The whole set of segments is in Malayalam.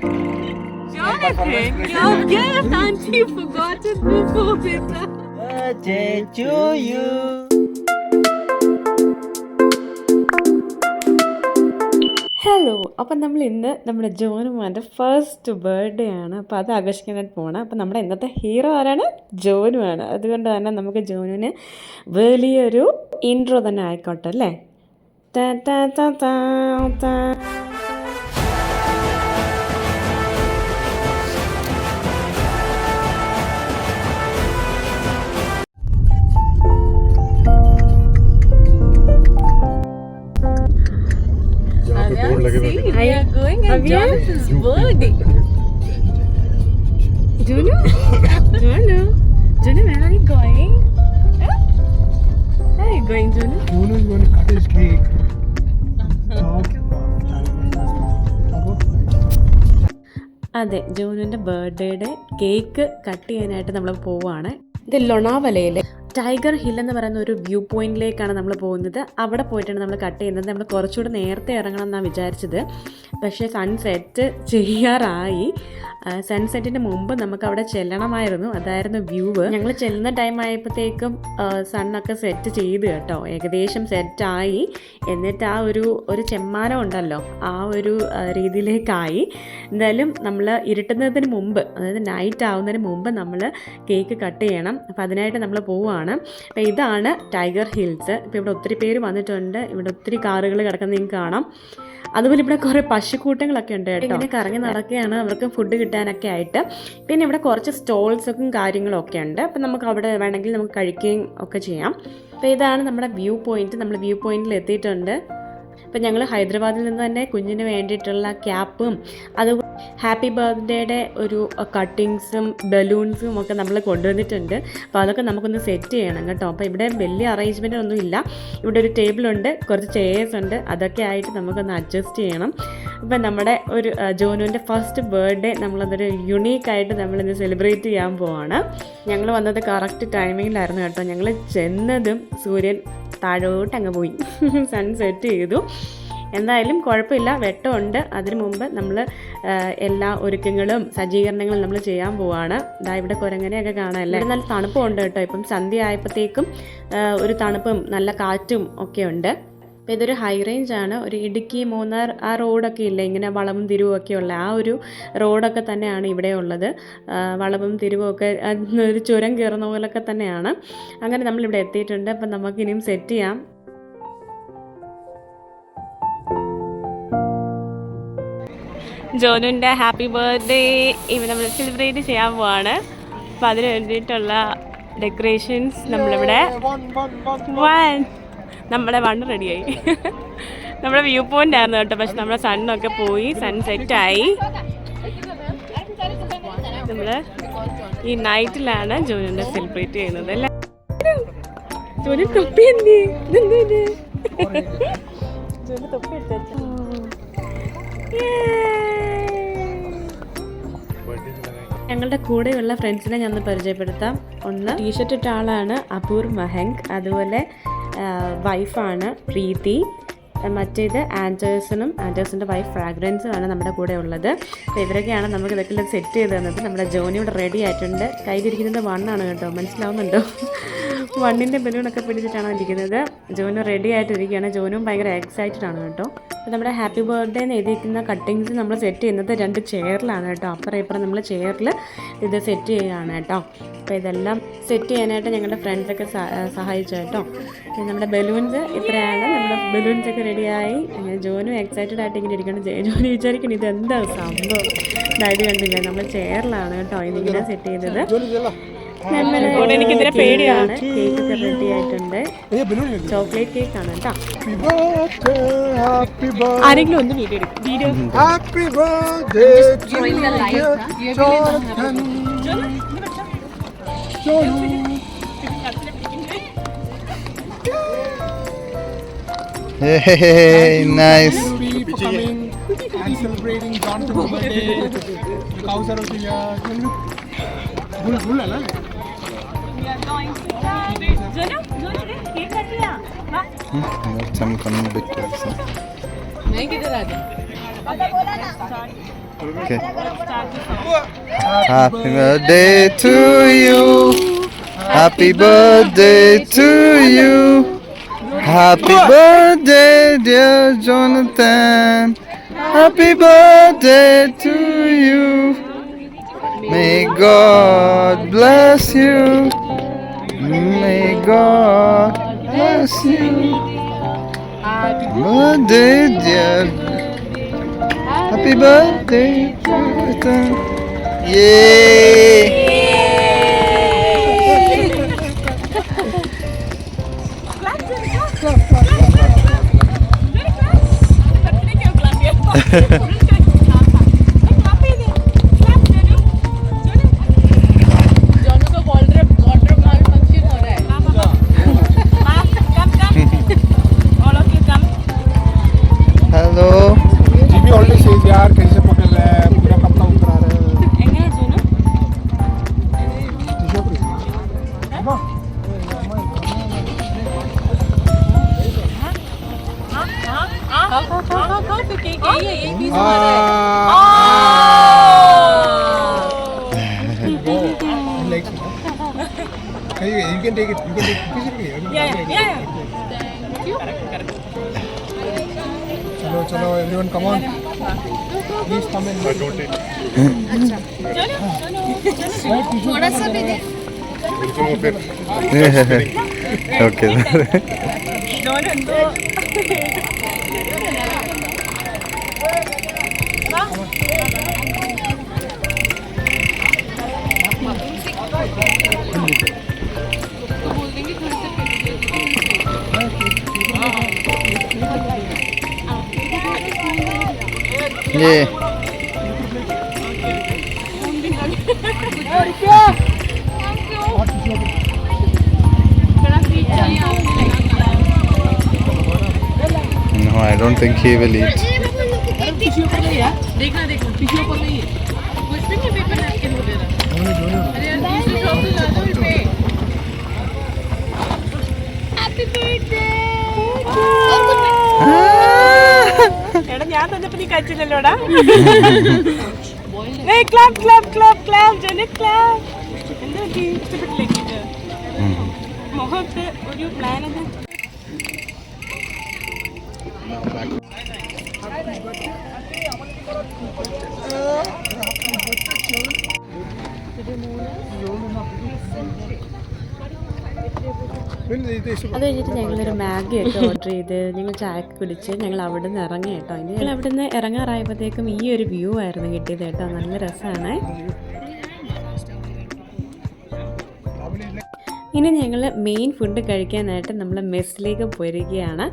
Jonathan, your gift, auntie forgot it before, beta. Birthday to you. Hello, അപ്പം നമ്മൾ ഇന്ന് നമ്മുടെ ജോനുമാൻ്റെ ഫസ്റ്റ് ബർത്ത്ഡേ ആണ്. അപ്പോൾ അത് ആഘോഷിക്കാനായിട്ട് പോകണം. അപ്പോൾ നമ്മുടെ ഇന്നത്തെ ഹീറോ ആരാണ്? ജോനുവാണ്. അതുകൊണ്ട് തന്നെ നമുക്ക് ജോനുവിന് വലിയൊരു ഇൻട്രോ തന്നെ ആയിക്കോട്ടെ അല്ലേ? ടാ ടാ ടാ ടാ ടാ. We are going at Jonathan's birthday. Jonu? Jonu? Jonu, where are you going? Huh? Where are you going, Jonu? Jonu is going to cut his cake. അതെ, ജോനുവിൻ്റെ ബർത്ത്ഡേയുടെ കേക്ക് കട്ട് ചെയ്യാനായിട്ട് നമ്മൾ പോവുകയാണ്. ഇത് ലൊണാവലയിലെ ടൈഗർ ഹിൽ എന്ന് പറയുന്ന ഒരു വ്യൂ പോയിന്റിലേക്കാണ് നമ്മൾ പോകുന്നത്. അവിടെ പോയിട്ടാണ് നമ്മൾ കട്ട് ചെയ്യുന്നത്. നമ്മൾ കുറച്ചുകൂടി നേരത്തെ ഇറങ്ങണം എന്നാണ് വിചാരിച്ചത്. പക്ഷേ സൺസെറ്റ് ചെയ്യാറായി. സൺസെറ്റിന് മുമ്പ് നമുക്ക് അവിടെ ചെല്ലണമായിരുന്നു. അതായിരുന്നു വ്യൂ. ഞങ്ങൾ ചെല്ലുന്ന ടൈം ആയപ്പോഴത്തേക്കും സണ്ണൊക്കെ സെറ്റ് ചെയ്ത് കേട്ടോ, ഏകദേശം സെറ്റായി. എന്നിട്ട് ആ ഒരു ചെമ്മാനം ഉണ്ടല്ലോ, ആ ഒരു രീതിയിലേക്കായി. എന്തായാലും നമ്മൾ ഇരുട്ടുന്നതിന് മുമ്പ്, അതായത് നൈറ്റ് ആവുന്നതിന് മുമ്പ് നമ്മൾ കേക്ക് കട്ട് ചെയ്യണം. അപ്പോൾ അതിനായിട്ട് നമ്മൾ പോവുകയാണ്. അപ്പോൾ ഇതാണ് ടൈഗർ ഹിൽസ്. ഇപ്പോൾ ഇവിടെ ഒത്തിരി പേര് വന്നിട്ടുണ്ട്. ഇവിടെ ഒത്തിരി കാറുകൾ കിടക്കുന്നത് നിങ്ങൾക്ക് കാണാം. അതുപോലെ ഇവിടെ കുറേ പശുക്കൂട്ടങ്ങളൊക്കെ ഉണ്ട് കേട്ടോ. ഇങ്ങനെ കറങ്ങി നടക്കുകയാണ് അവർക്ക് ഫുഡ് കിട്ടാനൊക്കെ ആയിട്ട്. പിന്നെ ഇവിടെ കുറച്ച് സ്റ്റോൾസൊക്കെ കാര്യങ്ങളും ഒക്കെ ഉണ്ട്. അപ്പം നമുക്ക് അവിടെ വേണമെങ്കിൽ നമുക്ക് കഴിക്കുകയും ഒക്കെ ചെയ്യാം. അപ്പോൾ ഇതാണ് നമ്മുടെ വ്യൂ പോയിൻറ്റ്. നമ്മൾ വ്യൂ പോയിൻറ്റിൽ എത്തിയിട്ടുണ്ട്. അപ്പം ഞങ്ങൾ ഹൈദരാബാദിൽ നിന്ന് തന്നെ കുഞ്ഞിന് വേണ്ടിയിട്ടുള്ള ക്യാപ്പും അതുപോലെ ഹാപ്പി ബർത്ത്ഡേയുടെ ഒരു കട്ടിങ്സും ബലൂൺസും ഒക്കെ നമ്മൾ കൊണ്ടുവന്നിട്ടുണ്ട്. അപ്പോൾ അതൊക്കെ നമുക്കൊന്ന് സെറ്റ് ചെയ്യണം കേട്ടോ. അപ്പോൾ ഇവിടെ വലിയ അറേഞ്ച്മെൻ്റ് ഒന്നും ഇല്ല. ഇവിടെ ഒരു ടേബിളുണ്ട്, കുറച്ച് ചെയേഴ്സ് ഉണ്ട്. അതൊക്കെ ആയിട്ട് നമുക്കൊന്ന് അഡ്ജസ്റ്റ് ചെയ്യണം. അപ്പം നമ്മുടെ ഒരു ജോനുവിൻ്റെ ഫസ്റ്റ് ബർത്ത്ഡേ നമ്മളതൊരു യുണീക്കായിട്ട് നമ്മളിന്ന് സെലിബ്രേറ്റ് ചെയ്യാൻ പോവാണ്. ഞങ്ങൾ വന്നത് കറക്റ്റ് ടൈമിങ്ങിലായിരുന്നു കേട്ടോ. ഞങ്ങൾ ചെന്നതും സൂര്യൻ താഴോട്ട് അങ്ങ് പോയി, സൺസെറ്റ് ചെയ്തു. എന്തായാലും കുഴപ്പമില്ല, വെട്ടമുണ്ട്. അതിനു മുമ്പ് നമ്മൾ എല്ലാ ഒരുക്കങ്ങളും സജ്ജീകരണങ്ങളും നമ്മൾ ചെയ്യാൻ പോവാണ്. ഇതാ ഇവിടെ കുരങ്ങനെയൊക്കെ കാണാമല്ലേ. ഇവിടെ നല്ല തണുപ്പുണ്ട് കേട്ടോ. ഇപ്പം സന്ധ്യ ആയപ്പോഴത്തേക്കും ഒരു തണുപ്പും നല്ല കാറ്റും ഒക്കെ ഉണ്ട്. അപ്പോൾ ഇതൊരു ഹൈ റേഞ്ച് ആണ്. ഒരു ഇടുക്കി മൂന്നാർ ആ റോഡൊക്കെ ഇല്ലേ, ഇങ്ങനെ വളവും തിരിവും ഒക്കെ ഉള്ള ആ ഒരു റോഡൊക്കെ തന്നെയാണ് ഇവിടെ ഉള്ളത്. വളവും തിരിവും ഒക്കെ ഒരു ചുരം കയറുന്ന പോലൊക്കെ തന്നെയാണ്. അങ്ങനെ നമ്മളിവിടെ എത്തിയിട്ടുണ്ട്. അപ്പം നമുക്കിനിയും സെറ്റ് ചെയ്യാം. ജോനുവിൻ്റെ ഹാപ്പി ബർത്ത്ഡേ ഇവ നമ്മൾ സെലിബ്രേറ്റ് ചെയ്യാൻ പോവാണ്. അപ്പം അതിന് വേണ്ടിയിട്ടുള്ള ഡെക്കറേഷൻസ് നമ്മളിവിടെ നമ്മുടെ വണ്ണ് റെഡിയായി. നമ്മുടെ വ്യൂ പോയിൻ്റ് ആയിരുന്നു കേട്ടോ. പക്ഷെ നമ്മുടെ സണ്ണൊക്കെ പോയി, സൺസെറ്റായി. നമ്മൾ ഈ നൈറ്റിലാണ് ജോനുവിനെ സെലിബ്രേറ്റ് ചെയ്യുന്നത് അല്ലേ. ജോലി തൊപ്പി എന്ത് ജോലി തൊപ്പി എടുത്തു. ഞങ്ങളുടെ കൂടെയുള്ള ഫ്രണ്ട്സിനെ ഞാൻ പരിചയപ്പെടുത്താം. ഒന്ന് ടീഷർട്ട് ഇട്ട ആളാണ് അപൂർ മഹങ്ക്, അതുപോലെ വൈഫാണ് പ്രീതി, മറ്റേത് ആൻഡേഴ്സിൻ്റെ വൈഫ് ഫ്രാഗ്രൻസുമാണ് നമ്മുടെ കൂടെ ഉള്ളത്. അപ്പോൾ ഇവരൊക്കെയാണ് നമുക്ക് ഇതൊക്കെ സെറ്റ് ചെയ്ത് തന്നത്. നമ്മുടെ ജോനി ഇവിടെ റെഡി ആയിട്ടുണ്ട്. കയ്യിലിരിക്കുന്നത് വണ്ണാണ് കേട്ടോ, മനസ്സിലാവുന്നുണ്ടോ? വണ്ണിൻ്റെ ബലൂണൊക്കെ പിടിച്ചിട്ടാണ് ഇരിക്കുന്നത്. ജോനു റെഡി ആയിട്ടിരിക്കുകയാണ്. ജോനും ഭയങ്കര എക്സൈറ്റഡ് ആണ് കേട്ടോ. അപ്പോൾ നമ്മുടെ ഹാപ്പി ബർത്ത്ഡേ എന്ന് എഴുതിയിരിക്കുന്ന കട്ടിങ്സ് നമ്മൾ സെറ്റ് ചെയ്യുന്നത് 2 ചെയറിലാണ് കേട്ടോ. അപ്പുറം ഇപ്പുറം നമ്മൾ ചെയറിൽ ഇത് സെറ്റ് ചെയ്യുകയാണ് കേട്ടോ. അപ്പോൾ ഇതെല്ലാം സെറ്റ് ചെയ്യാനായിട്ട് ഞങ്ങളുടെ ഫ്രണ്ട്സൊക്കെ സഹായിച്ചു കേട്ടോ. നമ്മുടെ ബലൂൺസ് ഇത്രയാണ്. നമ്മുടെ ബലൂൺസൊക്കെ റെഡിയായി. അങ്ങനെ ജോനും എക്സൈറ്റഡ് ആയിട്ട് ഇങ്ങനെ ഇരിക്കണം. ജോനു വിചാരിക്കണം ഇതെന്താ സംഭവം. അതായത് കണ്ടില്ല, നമ്മൾ ചെയറിലാണ് കേട്ടോ ഇതിങ്ങനെ സെറ്റ് ചെയ്തത്. എനിക്കിതിനെ പേടിയാണ്. കേക്കൊക്കെ റെഡി ആയിട്ടുണ്ട്. ചോക്ലേറ്റ് കേക്ക് ആണ് കേട്ടോ. ആരെങ്കിലും ഒന്ന് video nice. And celebrating Jonathan's birthday. The cows are also here. Bull है ना? We are going to Jonu cake काट लिया। Some bit also. मैं किधर आ गया? बोला ना। Okay. Happy birthday to you. Happy birthday to you. Happy birthday, dear Jonathan. Happy birthday to you. May God bless you. May God bless you. Birthday, dear. Happy birthday, Jonathan. Yay! Hello. GB already says यार कैसे पकड़ रहा है पूरा कपड़ा उतरा रहा है You can take it. You can take it physically. Chalo, everyone, come on. Please come in. Don't take. थोड़ा सा भी दे Okay. Yeah. No, I don't think he will eat. देखना पीछे ऊपर नहीं है कुछ भी नहीं पेपर नैपकिन वगैरह हैप्पी बर्थडे എടാ ഞാൻ തന്നപ്പോ നീ കഴിച്ചില്ലല്ലോടാ ക്ലാപ്പ് ക്ലാപ്പ് ക്ലാപ്പ് ക്ലാപ്പ് ജന ക്ലാപ്പ് എന്താ ഇഷ്ടപ്പെട്ടില്ലേ മുഖത്ത് ഒരു പ്ലാൻ എന്താ അത് കഴിഞ്ഞിട്ട് ഞങ്ങളൊരു മാഗിയൊക്കെ ഓർഡർ ചെയ്ത് ഞങ്ങൾ ചായക്ക് കുടിച്ച് ഞങ്ങൾ അവിടെ നിന്ന് ഇറങ്ങി കേട്ടോ. ഇനി ഞങ്ങൾ അവിടെ നിന്ന് ഇറങ്ങാറായപ്പോഴത്തേക്കും ഈ ഒരു വ്യൂ ആയിരുന്നു കിട്ടിയത് കേട്ടോ. നല്ല രസമാണ്. ഇനി ഞങ്ങൾ മെയിൻ ഫുഡ് കഴിക്കാനായിട്ട് നമ്മൾ മെസ്സിലേക്ക് പോയിരിക്കുകയാണ്.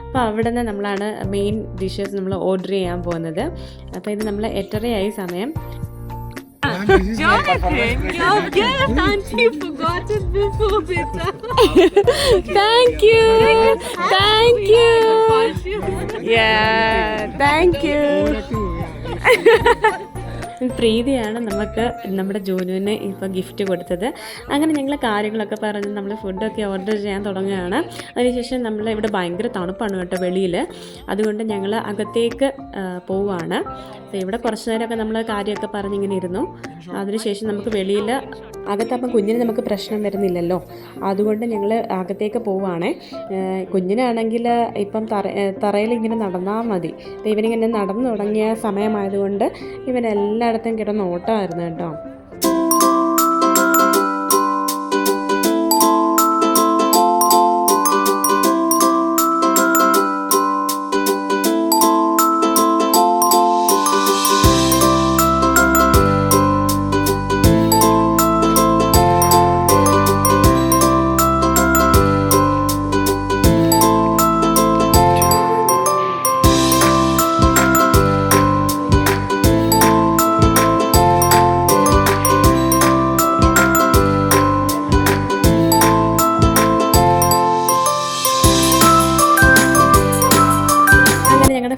അപ്പോൾ അവിടെ നിന്ന് നമ്മളാണ് മെയിൻ ഡിഷസ് നമ്മൾ ഓർഡർ ചെയ്യാൻ പോകുന്നത്. അപ്പോൾ ഇത് നമ്മൾ 8:30 സമയം. Jonathan, your gift, auntie forgot it before, beta. Thank you. Thank you. Yeah, thank you. പ്രീതിയാണ് നമുക്ക് നമ്മുടെ ജോനുവിന് ഇപ്പോൾ ഗിഫ്റ്റ് കൊടുത്തത്. അങ്ങനെ ഞങ്ങൾ കാര്യങ്ങളൊക്കെ പറഞ്ഞ് നമ്മൾ ഫുഡൊക്കെ ഓർഡർ ചെയ്യാൻ തുടങ്ങുകയാണ്. അതിനുശേഷം നമ്മൾ ഇവിടെ ഭയങ്കര തണുപ്പാണ് കേട്ടോ വെളിയിൽ. അതുകൊണ്ട് ഞങ്ങൾ അകത്തേക്ക് പോവുകയാണ്. അപ്പോൾ ഇവിടെ കുറച്ച് നേരമൊക്കെ നമ്മൾ കാര്യമൊക്കെ പറഞ്ഞിങ്ങനെ ഇരുന്നു. അതിനുശേഷം നമുക്ക് വെളിയിൽ അകത്തപ്പം കുഞ്ഞിന് നമുക്ക് പ്രശ്നം വരുന്നില്ലല്ലോ, അതുകൊണ്ട് ഞങ്ങൾ അകത്തേക്ക് പോവുകയാണേ. കുഞ്ഞിനാണെങ്കിൽ ഇപ്പം തറയിൽ ഇങ്ങനെ നടന്നാൽ മതി. ഇവനിങ്ങനെ നടന്നു തുടങ്ങിയ സമയമായതുകൊണ്ട് ഇവനെല്ലായിടത്തും കിടന്ന് ഓട്ടമായിരുന്നു കേട്ടോ.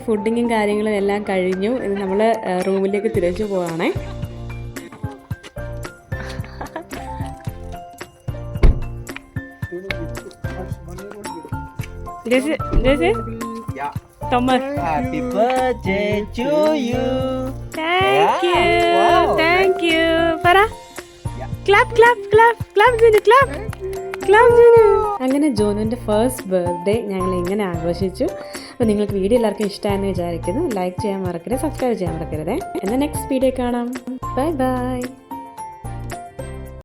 ഫുഡിങ്ങും കാര്യങ്ങളും എല്ലാം കഴിഞ്ഞു. ഇനി നമ്മൾ റൂമിലേക്ക് തിരിച്ചു പോവാണേ. Happy birthday to you. Thank you പറ clap clap clap clap Junu clap clap Junu. അങ്ങനെ ജോനുവിൻ്റെ ഫസ്റ്റ് ബർത്ത്ഡേ ഞങ്ങൾ ഇങ്ങനെ ആഘോഷിച്ചു. അപ്പോൾ നിങ്ങൾക്ക് വീഡിയോ എല്ലാവർക്കും ഇഷ്ടമായെന്ന് വിചാരിക്കുന്നു. ലൈക്ക് ചെയ്യാൻ മറക്കരുത്, സബ്സ്ക്രൈബ് ചെയ്യാൻ മറക്കരുത്. എന്നാൽ നെക്സ്റ്റ് വീഡിയോ കാണാം. Bye bye.